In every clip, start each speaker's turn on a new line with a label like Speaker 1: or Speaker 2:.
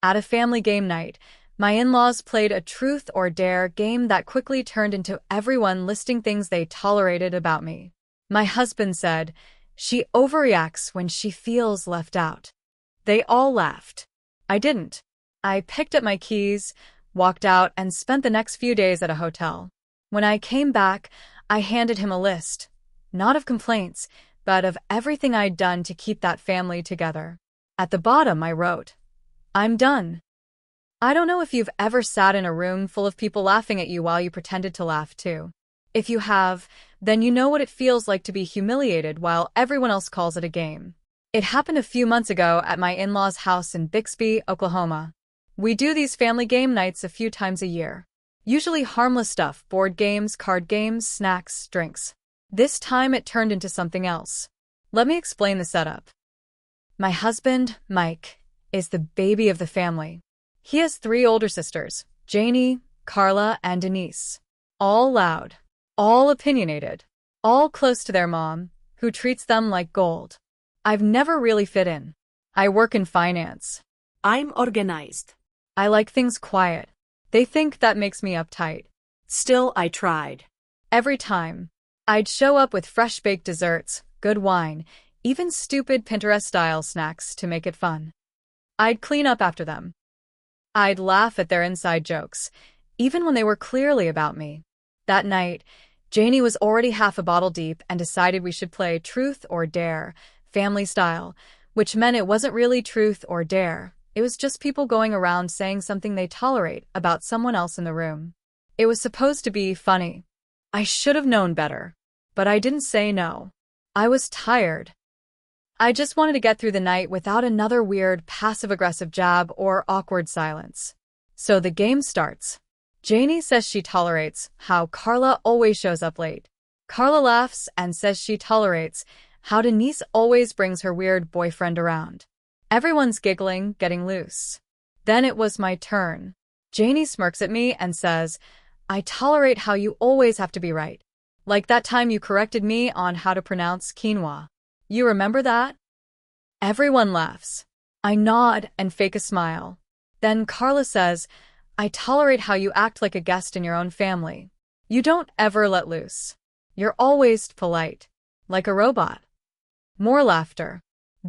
Speaker 1: At a family game night, my in-laws played a truth or dare game that quickly turned into everyone listing things they tolerated about me. My husband said, "She overreacts when she feels left out." They all laughed. I didn't. I picked up my keys, walked out, and spent the next few days at a hotel. When I came back, I handed him a list, not of complaints, but of everything I'd done to keep that family together. At the bottom, I wrote, "I'm done." I don't know if you've ever sat in a room full of people laughing at you while you pretended to laugh too. If you have, then you know what it feels like to be humiliated while everyone else calls it a game. It happened a few months ago at my in-laws' house in Bixby, Oklahoma. We do these family game nights a few times a year. Usually harmless stuff, board games, card games, snacks, drinks. This time it turned into something else. Let me explain the setup. My husband, Mike, is the baby of the family. He has 3 older sisters, Janie, Carla, and Denise. All loud, all opinionated, all close to their mom, who treats them like gold. I've never really fit in. I work in finance.
Speaker 2: I'm organized.
Speaker 1: I like things quiet. They think that makes me uptight.
Speaker 2: Still, I tried.
Speaker 1: Every time. I'd show up with fresh-baked desserts, good wine, even stupid Pinterest-style snacks to make it fun. I'd clean up after them. I'd laugh at their inside jokes, even when they were clearly about me. That night, Janie was already half a bottle deep and decided we should play Truth or Dare, family style, which meant it wasn't really truth or dare. It was just people going around saying something they tolerate about someone else in the room. It was supposed to be funny. I should have known better, but I didn't say no. I was tired. I just wanted to get through the night without another weird passive-aggressive jab or awkward silence. So the game starts. Janie says she tolerates how Carla always shows up late. Carla laughs and says she tolerates how Denise always brings her weird boyfriend around. Everyone's giggling, getting loose. Then it was my turn. Janie smirks at me and says, "I tolerate how you always have to be right. Like that time you corrected me on how to pronounce quinoa. You remember that?" Everyone laughs. I nod and fake a smile. Then Carla says, "I tolerate how you act like a guest in your own family. You don't ever let loose. You're always polite, like a robot." More laughter.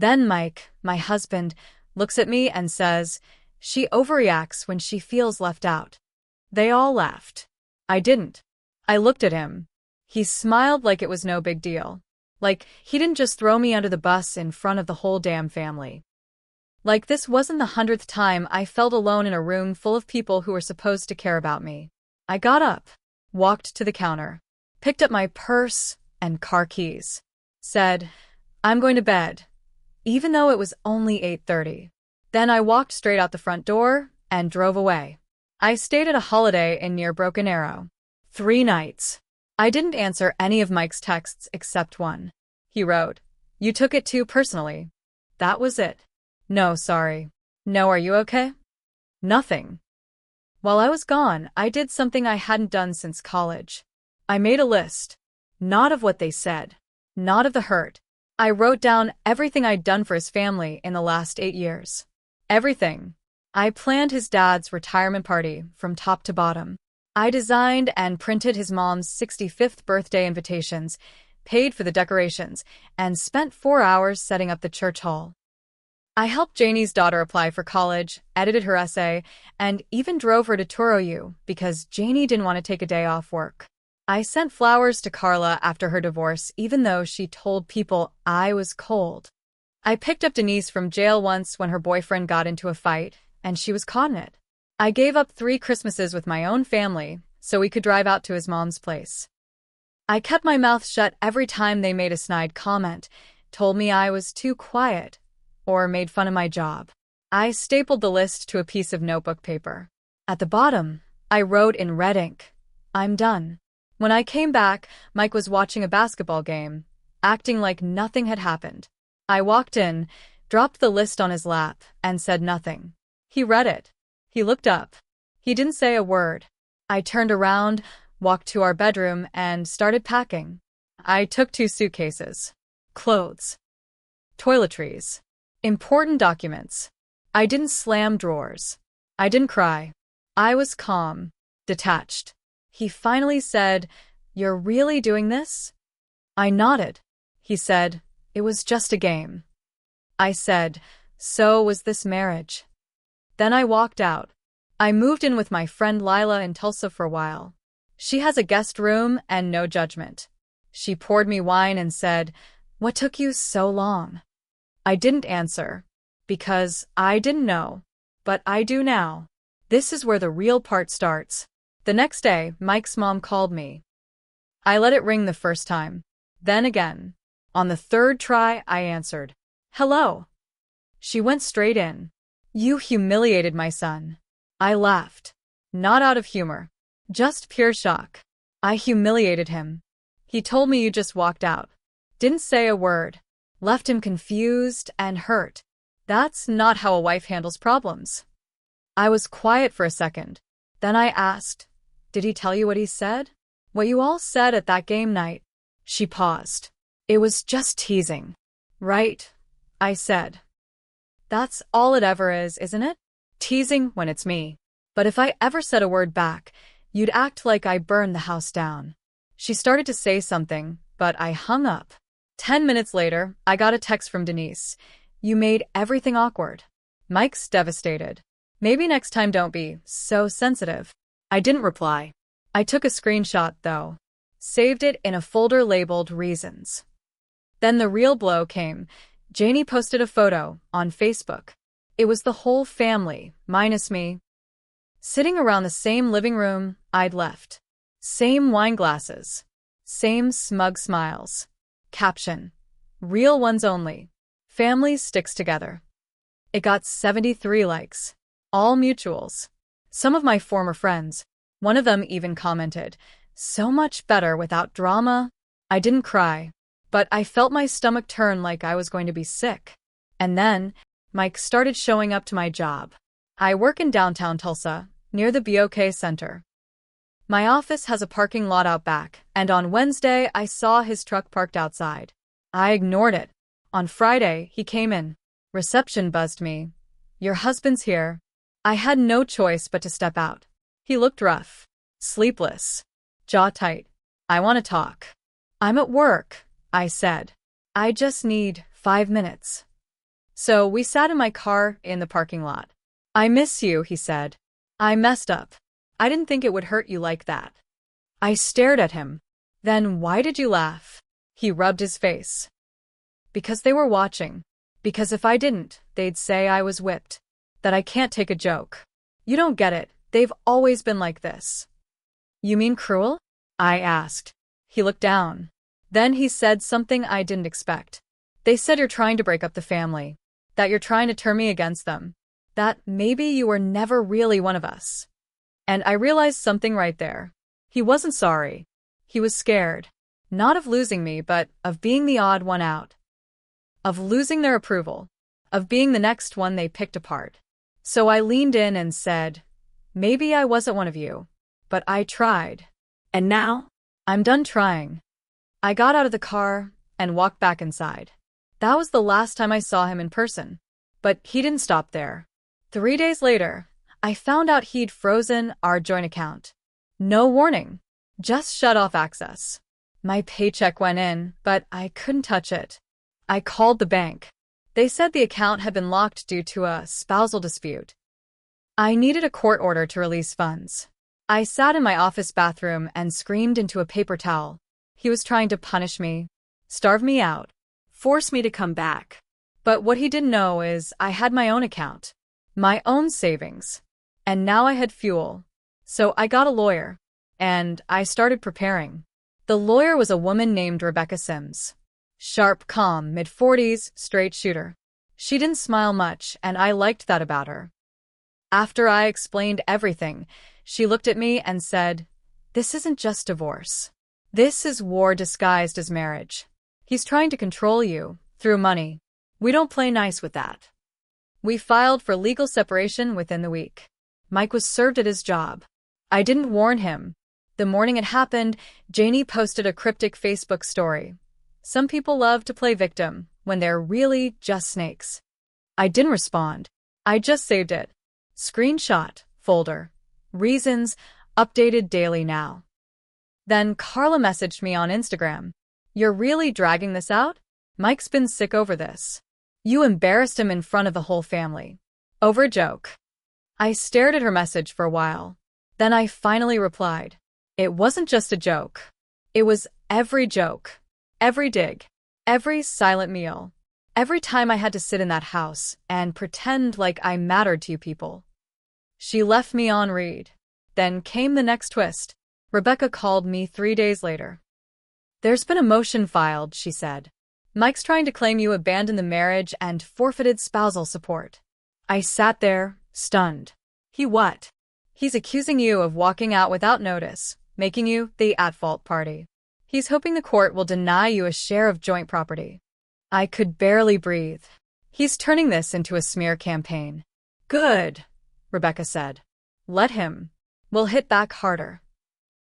Speaker 1: Then Mike, my husband, looks at me and says, "She overreacts when she feels left out." They all laughed. I didn't. I looked at him. He smiled like it was no big deal. Like he didn't just throw me under the bus in front of the whole damn family. Like this wasn't the 100th time I felt alone in a room full of people who were supposed to care about me. I got up, walked to the counter, picked up my purse and car keys, said, "I'm going to bed," even though it was only 8:30. Then I walked straight out the front door and drove away. I stayed at a Holiday Inn near Broken Arrow. 3 nights. I didn't answer any of Mike's texts except one. He wrote, "You took it too personally." That was it. "No, sorry." "No, are you okay?" Nothing. While I was gone, I did something I hadn't done since college. I made a list. Not of what they said. Not of the hurt. I wrote down everything I'd done for his family in the last 8 years. Everything. I planned his dad's retirement party from top to bottom. I designed and printed his mom's 65th birthday invitations, paid for the decorations, and spent 4 hours setting up the church hall. I helped Janie's daughter apply for college, edited her essay, and even drove her to Toro because Janie didn't want to take a day off work. I sent flowers to Carla after her divorce even though she told people I was cold. I picked up Denise from jail once when her boyfriend got into a fight, and she was caught in it. I gave up 3 Christmases with my own family so we could drive out to his mom's place. I kept my mouth shut every time they made a snide comment, told me I was too quiet, or made fun of my job. I stapled the list to a piece of notebook paper. At the bottom, I wrote in red ink, "I'm done." When I came back, Mike was watching a basketball game, acting like nothing had happened. I walked in, dropped the list on his lap, and said nothing. He read it. He looked up. He didn't say a word. I turned around, walked to our bedroom, and started packing. I took 2 suitcases. Clothes. Toiletries. Important documents. I didn't slam drawers. I didn't cry. I was calm, detached. He finally said, "You're really doing this?" I nodded. He said, "It was just a game." I said, "So was this marriage." Then I walked out. I moved in with my friend Lila in Tulsa for a while. She has a guest room and no judgment. She poured me wine and said, "What took you so long?" I didn't answer, because I didn't know. But I do now. This is where the real part starts. The next day, Mike's mom called me. I let it ring the first time. Then again. On the third try, I answered, "Hello." She went straight in. "You humiliated my son." I laughed. Not out of humor. Just pure shock. I humiliated him. He told me you just walked out. Didn't say a word. Left him confused and hurt. That's not how a wife handles problems. I was quiet for a second. Then I asked, "Did he tell you what he said? What you all said at that game night?" She paused. "It was just teasing." "Right," I said. "That's all it ever is, isn't it? Teasing when it's me. But if I ever said a word back, you'd act like I burned the house down." She started to say something, but I hung up. 10 minutes later, I got a text from Denise. "You made everything awkward." Mike's devastated. "Maybe next time don't be so sensitive." I didn't reply. I took a screenshot, though. Saved it in a folder labeled Reasons. Then the real blow came. Janie posted a photo on Facebook. It was the whole family, minus me. Sitting around the same living room I'd left. Same wine glasses. Same smug smiles. Caption: "Real ones only. Family sticks together." It got 73 likes. All mutuals. Some of my former friends. One of them even commented, "So much better without drama." I didn't cry, but I felt my stomach turn like I was going to be sick. And then, Mike started showing up to my job. I work in downtown Tulsa, near the BOK Center. My office has a parking lot out back, and on Wednesday I saw his truck parked outside. I ignored it. On Friday, he came in. Reception buzzed me. "Your husband's here." I had no choice but to step out. He looked rough, sleepless, jaw tight. "I want to talk." "I'm at work," I said. "I just need 5 minutes." So we sat in my car in the parking lot. "I miss you," he said. "I messed up. I didn't think it would hurt you like that." I stared at him. "Then why did you laugh?" He rubbed his face. "Because they were watching. Because if I didn't, they'd say I was whipped. That I can't take a joke. You don't get it. They've always been like this." "You mean cruel?" I asked. He looked down. Then he said something I didn't expect. "They said you're trying to break up the family. That you're trying to turn me against them. That maybe you were never really one of us." And I realized something right there. He wasn't sorry. He was scared. Not of losing me, but of being the odd one out. Of losing their approval. Of being the next one they picked apart. So I leaned in and said, "Maybe I wasn't one of you. But I tried. And now, I'm done trying." I got out of the car and walked back inside. That was the last time I saw him in person. But he didn't stop there. 3 days later, I found out he'd frozen our joint account. No warning. Just shut off access. My paycheck went in, but I couldn't touch it. I called the bank. They said the account had been locked due to a spousal dispute. I needed a court order to release funds. I sat in my office bathroom and screamed into a paper towel. He was trying to punish me, starve me out,
Speaker 2: Force me to come back.
Speaker 1: but what he didn't know is I had my own account, my own savings, and now I had fuel. So I got a lawyer, and I started preparing. The lawyer was a woman named Rebecca Sims. Sharp, calm, mid-40s, straight shooter. She didn't smile much, and I liked that about her. After I explained everything, she looked at me and said, "This isn't just divorce. This is war disguised as marriage. He's trying to control you, through money. We don't play nice with that." We filed for legal separation within the week. Mike was served at his job. I didn't warn him. The morning it happened, Janie posted a cryptic Facebook story. Some people love to play victim when they're really just snakes. I didn't respond. I just saved it. Screenshot, folder. Reasons, updated daily now. Then Carla messaged me on Instagram. You're really dragging this out? Mike's been sick over this. You embarrassed him in front of the whole family. Over a joke. I stared at her message for a while. Then I finally replied. It wasn't just a joke. It was every joke. Every dig. Every silent meal. Every time I had to sit in that house and pretend like I mattered to you people. She left me on read. Then came the next twist. Rebecca called me 3 days later. There's been a motion filed, she said. Mike's trying to claim you abandoned the marriage and forfeited spousal support. I sat there, stunned. He what? He's accusing you of walking out without notice, making you the at-fault party. He's hoping the court will deny you a share of joint property. I could barely breathe. He's turning this into a smear campaign. Good, Rebecca said. Let him. We'll hit back harder.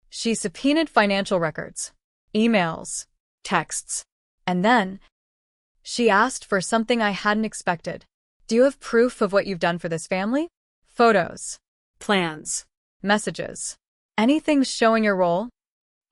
Speaker 1: She subpoenaed financial records, emails, texts, and then she asked for something I hadn't expected. Do you have proof of what you've done for this family? Photos, plans, messages, anything showing your role?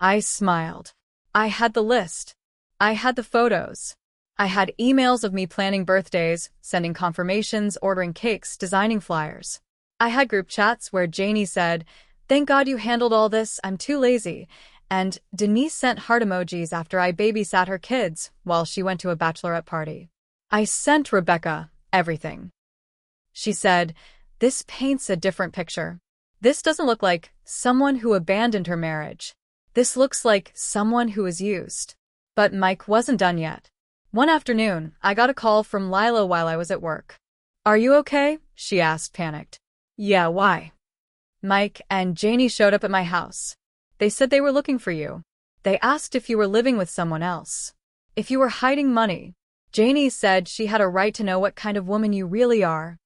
Speaker 1: I smiled. I had the list. I had the photos. I had emails of me planning birthdays, sending confirmations, ordering cakes, designing flyers. I had group chats where Janie said, "Thank God you handled all this, I'm too lazy," and Denise sent heart emojis after I babysat her kids while she went to a bachelorette party. I sent Rebecca everything. She said, "This paints a different picture. This doesn't look like someone who abandoned her marriage. This looks like someone who was used." But Mike wasn't done yet. One afternoon, I got a call from Lila while I was at work. "Are you okay?" she asked, panicked. "Yeah, why?" "Mike and Janie showed up at my house. They said they were looking for you. They asked if you were living with someone else. If you were hiding money. Janie said she had a right to know what kind of woman you really are."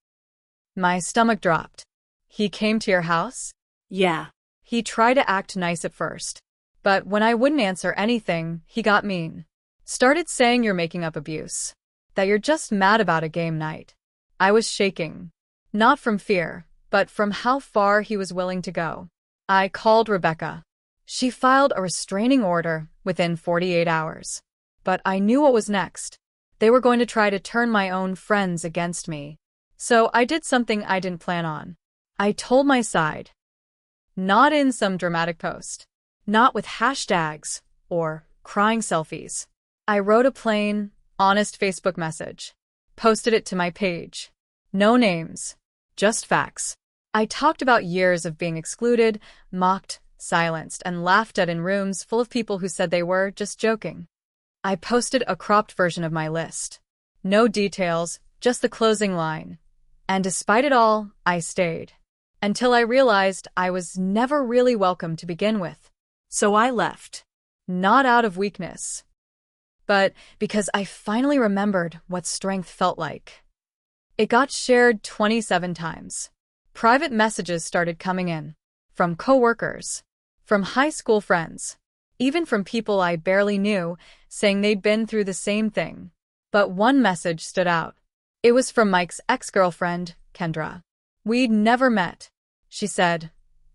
Speaker 1: My stomach dropped. "He came to your house?"
Speaker 2: Yeah.
Speaker 1: He tried to act nice at first. But when I wouldn't answer anything, he got mean. Started saying you're making up abuse. That you're just mad about a game night. I was shaking. Not from fear, but from how far he was willing to go. I called Rebecca. She filed a restraining order within 48 hours. But I knew what was next. They were going to try to turn my own friends against me. So I did something I didn't plan on. I told my side. Not in some dramatic post. Not with hashtags or crying selfies. I wrote a plain, honest Facebook message. Posted it to my page. No names. Just facts. I talked about years of being excluded, mocked, silenced, and laughed at in rooms full of people who said they were just joking. I posted a cropped version of my list. No details, just the closing line. And despite it all, I stayed. Until I realized I was never really welcome to begin with.
Speaker 2: So I left.
Speaker 1: Not out of weakness, but because I finally remembered what strength felt like. It got shared 27 times. Private messages started coming in. From coworkers. From high school friends. Even from people I barely knew, saying they'd been through the same thing. But one message stood out. It was from Mike's ex-girlfriend, Kendra. We'd never met. She said,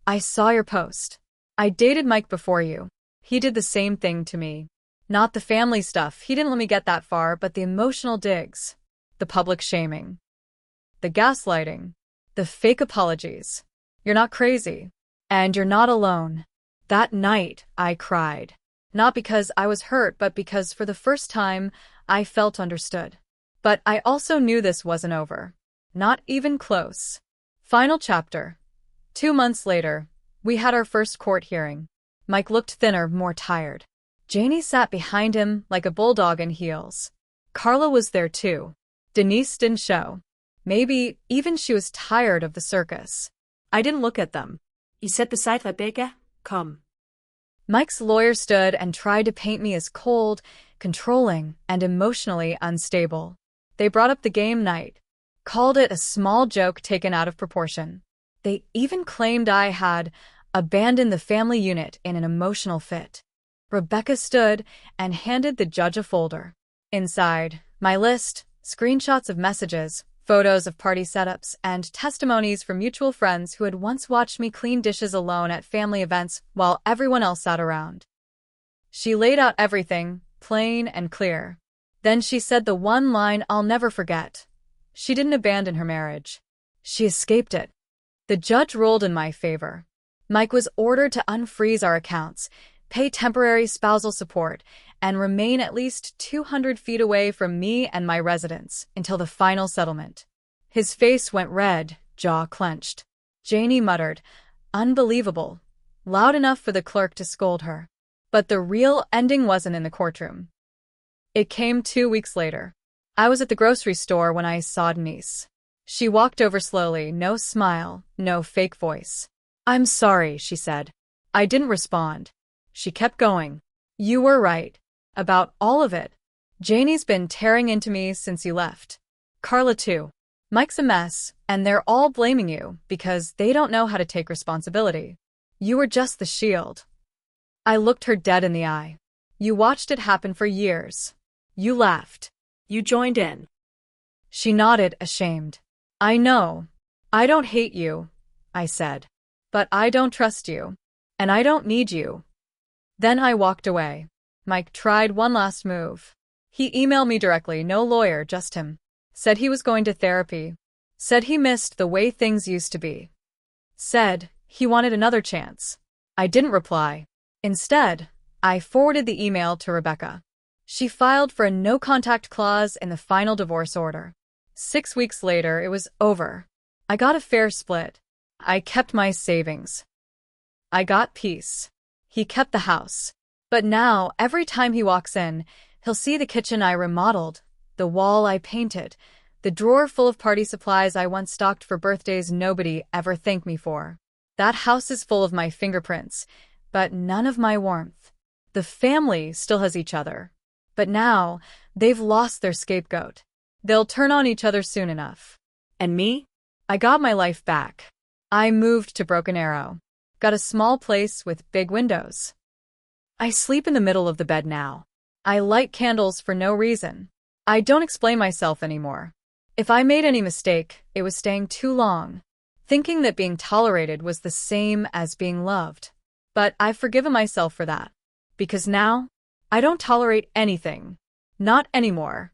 Speaker 1: "I saw your post. I dated Mike before you. He did the same thing to me. Not the family stuff, he didn't let me get that far, but the emotional digs. The public shaming. The gaslighting. The fake apologies. You're not crazy. And you're not alone." That night, I cried. Not because I was hurt, but because for the first time, I felt understood. But I also knew this wasn't over. Not even close. Final chapter. 2 months later, we had our first court hearing. Mike looked thinner, more tired. Janie sat behind him like a bulldog in heels. Carla was there too. Denise didn't show. Maybe even she was tired of the circus.
Speaker 2: I didn't look at them. You set beside Rebecca? Come.
Speaker 1: Mike's lawyer stood and tried to paint me as cold, controlling, and emotionally unstable. They brought up the game night. Called it a small joke taken out of proportion. They even claimed I had abandoned the family unit in an emotional fit. Rebecca stood and handed the judge a folder. Inside, my list, screenshots of messages, photos of party setups, and testimonies from mutual friends who had once watched me clean dishes alone at family events while everyone else sat around. She laid out everything, plain and clear. Then she said the one line I'll never forget. She didn't abandon her marriage. She escaped it. The judge ruled in my favor. Mike was ordered to unfreeze our accounts, pay temporary spousal support, and remain at least 200 feet away from me and my residence until the final settlement. His face went red, jaw clenched. Janie muttered, "Unbelievable," loud enough for the clerk to scold her. But the real ending wasn't in the courtroom. It came 2 weeks later. I was at the grocery store when I saw Denise. She walked over slowly, no smile, no fake voice. "I'm sorry," she said. I didn't respond. She kept going. "You were right. About all of it. Janie's been tearing into me since you left. Carla too. Mike's a mess, and they're all blaming you because they don't know how to take responsibility. You were just the shield." I looked her dead in the eye. "You watched it happen for years. You laughed.
Speaker 2: You joined in."
Speaker 1: She nodded, ashamed. "I know. I don't hate you," I said. "But I don't trust you. And I don't need you." Then I walked away. Mike tried one last move. He emailed me directly, no lawyer, just him. Said he was going to therapy. Said he missed the way things used to be. Said he wanted another chance. I didn't reply. Instead, I forwarded the email to Rebecca. She filed for a no-contact clause in the final divorce order. 6 weeks later, it was over. I got a fair split. I kept my savings. I got peace. He kept the house. But now, every time he walks in, he'll see the kitchen I remodeled, the wall I painted, the drawer full of party supplies I once stocked for birthdays nobody ever thanked me for. That house is full of my fingerprints, but none of my warmth. The family still has each other. But now, they've lost their scapegoat. They'll turn on each other soon enough.
Speaker 2: And me?
Speaker 1: I got my life back. I moved to Broken Arrow. Got a small place with big windows. I sleep in the middle of the bed now. I light candles for no reason. I don't explain myself anymore. If I made any mistake, it was staying too long, thinking that being tolerated was the same as being loved. But I've forgiven myself for that. Because now, I don't tolerate anything. Not anymore.